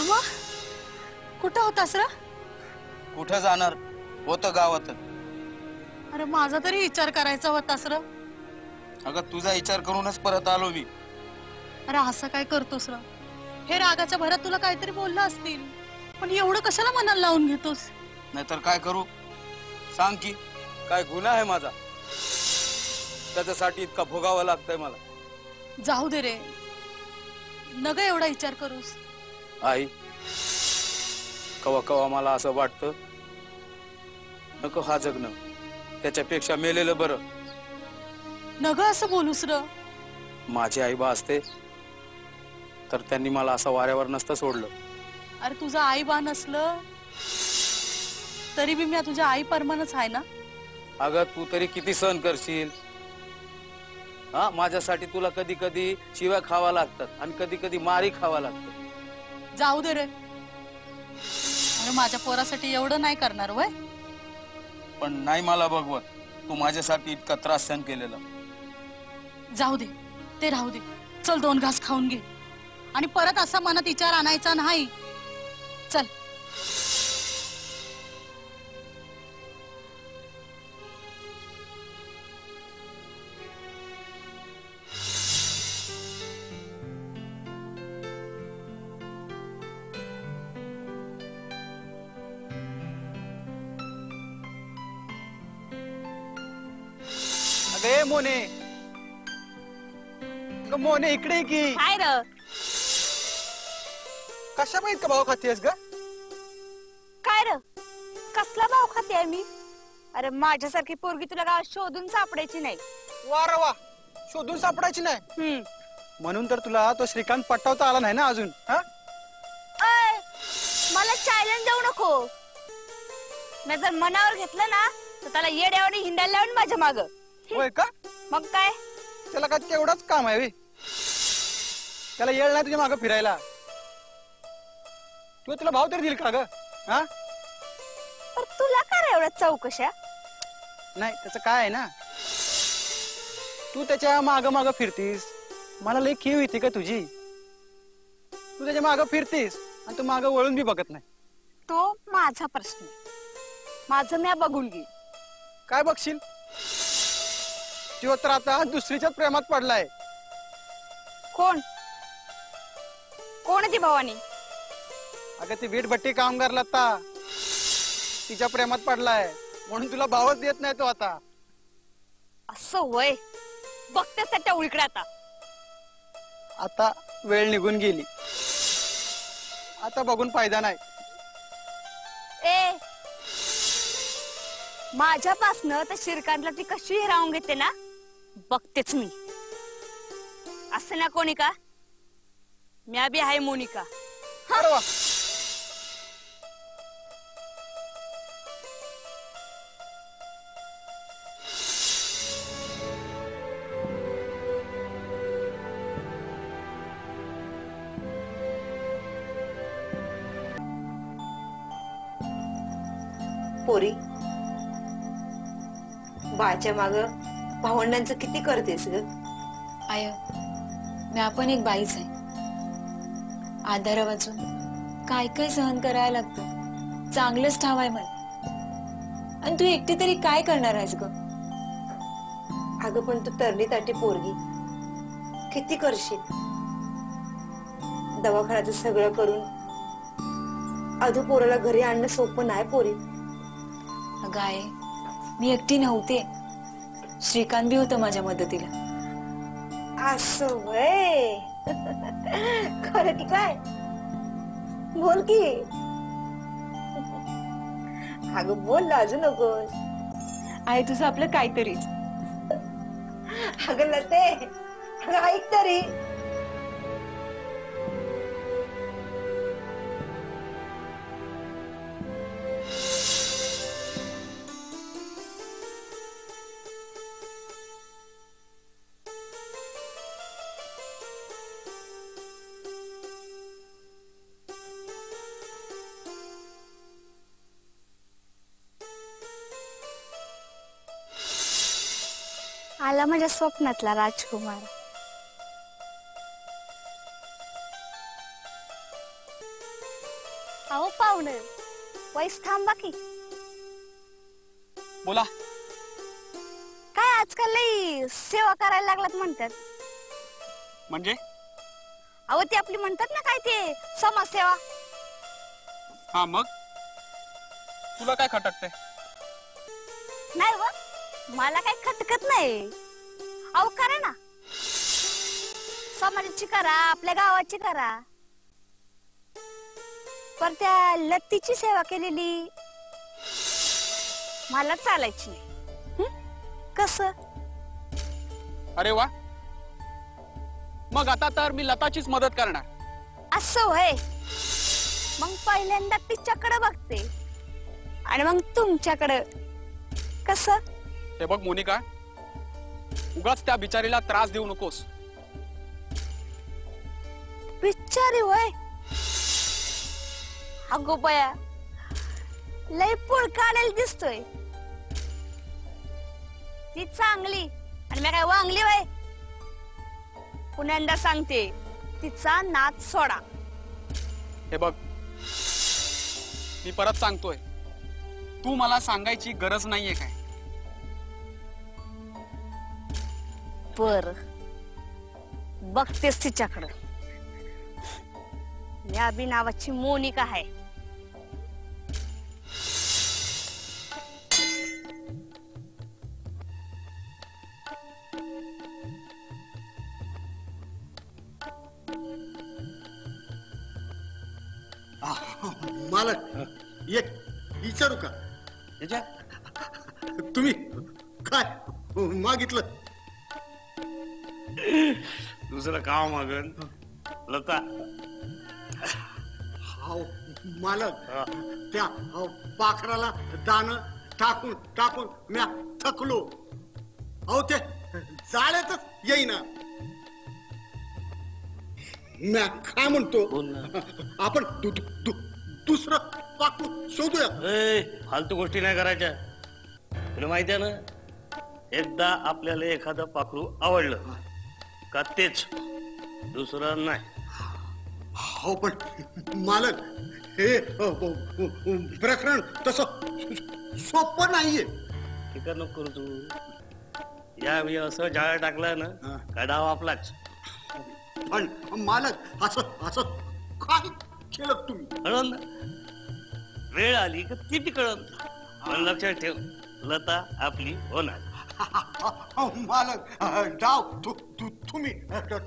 देवा, कुठं होतास रे? कुठं जाणार होतं गावात. अरे माझा तरी विचार करायचा होतास रे. अगं तुझा विचार करूनच परत आलो मी. अरे असं काय करतोस रे? हे रागाच्या भरात तुला काहीतरी बोललं असतील, पण एवढं कशाला मनाला लावून घेतोस? नाहीतर काय करू सांग की, काय गुन्हा आहे माझा त्याच्यासाठी इतका भोगावा लागतंय मला? जाऊ दे रे, नग एवढा विचार करूस. आई, कवा कवा मला असं वाटतं नको हा जगणं, त्याच्यापेक्षा मेलेलं बरं. नग असं बोलूस र. माझी आई बा असते तर त्यांनी मला असं वाऱ्यावर नसतं सोडलं. अरे तुझं आई बा नसलं तरी बी मी तुझ्या आई परमानच आहे ना. अगं तू तरी किती सहन करशील? हा, माझ्यासाठी तुला कधी कधी शिव्या खावा लागतात आणि कधी कधी मारी खावा लागतात. जाऊ दे रे. अरे माझ्या पोरासाठी एवढं नाही करणार वय. पण नाही मला बघवत तू माझ्यासाठी इतका त्रास सहन केलेला. जाऊ दे, ते राहू दे. चल 2 घास खाऊन घे आणि परत असा मनात विचार आणायचा नाही. चल. अगे मोने, मोने इकडे की काय र? कशा माहित का भाऊ खातीयस ग? काय र? कसला भाव खाते आहे मी? अरे माझ्यासारखी पोरगी तुला गावात शोधून सापडायची नाही. वा रे वा, शोधून सापडायची नाही म्हणून तर तुला तो श्रीकांत पटवता आला नाही ना अजून. हा, अय, मला चॅलेंज देऊ नको. मी जर मनावर घेतलं ना तर त्याला येड्यावानी हिंडायला लावून माझ्या माग. होय का? मग काय? त्याला काय तेवढाच काम आहे? त्याला येळ नाही तुझ्या मागं फिरायला. तुला भाव तरी दिल का ग? हा, पर तुला काय एवढ्या चौकशा? नाही त्याचं काय आहे ना, तू त्याच्या माग माग फिरतीस. मला लई खीव येते का तुझी? तू त्याच्या माग फिरतीस आणि तू माग वळून बी बघत नाही. तो माझा प्रश्न, माझं मी बघून घे. काय बघशील? तो तर आता दुसरीच्याच प्रेमात पडलाय. कोण कोण ती भवानी? अगं ती वीटभट्टी कामगार लता तिच्या प्रेमात पडलाय म्हणून तुला भावच देत नाही तो आता. असं वय बघतेस त्याच्या उलकडे आता. आता वेळ निघून गेली, आता बघून फायदा नाही. ए, माझ्यापासनं तर श्रीकांतला ती कशी हिरावून घेते ना बघतेच मी. असं ना कोणी का, म्या बी आहे मोनिका. अरे वा, पोरी बाच्या माग भावंडांचं किती करतेस ग? आय, मी आपण एक बाईच आहे. आधारा वाचून काय काय सहन करायला लागतं. चांगलंच ठाव आहे मला. आणि तू एकटी तरी काय करणार आहेस ग? अगं पण तू तरणी ताटी पोरगी किती करशील? दवाखान्याचं सगळं करून अधू पोराला घरी आणणं सोपं नाही पोरी. अगं आहे, मी एकटी नव्हते. श्रीकांत बी होतं माझ्या मदतीला. असं वय खरं की काय? बोल की. अगं बोल, लाजू नकोस. आहे तुझं आपलं काहीतरीच. अगं लते, अगं ऐक तरी. आला माझ्या स्वप्नातला राजकुमार. पाहुणे वैस थांबा की. बोला. काय आजकाल लई सेवा करायला लागलात म्हणतात. म्हणजे अहो ती आपली म्हणतात ना काय ते समाजसेवा. हा मग तुला काय खटकतंय? नाही व मला काय खटकत नाही. अहो करा ना, समाजाची करा, आपल्या गावाची करा. पर त्या लत्तीची सेवा केलेली मला चालायची नाही. कस? अरे वा, मग आता तर मी लताचीच मदत करणार. असं होय. मग पहिल्यांदा तिच्याकडे बघते आणि मग तुमच्याकडे. कस? हे बघ मोनिका, उगाच त्या बिचारीला त्रास देऊ नकोस. बिचारी होय. अगो बया, लय पुळ काढेल दिसतोय. ती चांगली आणि मी काय वांगली वय. पुण्यांदा सांगते, तिचा नाद सोडा. हे बघ, मी परत सांगतोय, तू मला सांगायची गरज नाहीये काय. बर, बघतेस तिच्याकडं. मी अभि नावाची मोनिका आहे. मालक एक विचारू का? त्याच्या तुम्ही काय मागितलं? दुसरं काम मागन लता. हाव मालक, त्या पाखराला दाणं टाकून टाकून म्या थकलो. अहो ते जाळ्यातच येईना. म्या काय म्हणतो, आपण दुसरं पाखरू शोधूया. फालतू गोष्टी नाही करायच्या. तुला माहिती आहे ना, एकदा आपल्याला एखादं पाखरू आवडलं का तेच, दुसरं नाही. हो पण मालक, हे प्रकरण तसं सोपं नाहीये. फिकर नको करू तू. यावेळी असं जाळ टाकलं ना का डाव आपलाच. पण मालक असं असं काय केलं तुम्ही? कळलं ना, वेळ आली का ती कळलं. पण लक्षात ठेव, लता आपली होणार. मालक डाव तुम्ही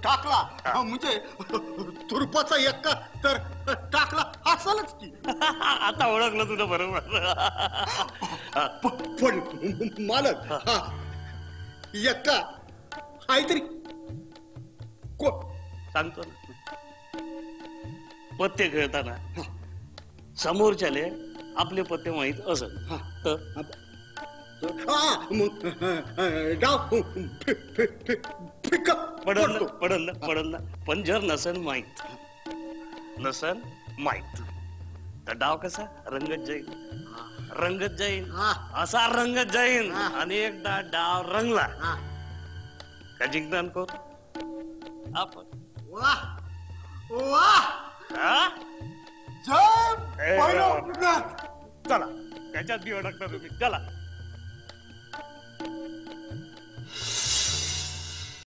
टाकला म्हणजे तुरपाचा एक्का तर टाकला असालच की. आता ओळखलं तुला बरोबर. पण मालक एक्का काहीतरी सांगतो ना, पत्ते खेळताना समोरच्याले आपले पत्ते माहित असत तर डाव पडन ना. पण जर नसन माहित तर डाव कसा रंगत जाईल असा रंगत जाईल. आणि एकदा डाव रंगला का जिंकणार कोण? आपण. वाह वाह, हा? जय भैरवनाथ. चला त्याच्यात बी अडकता तुम्ही. चला.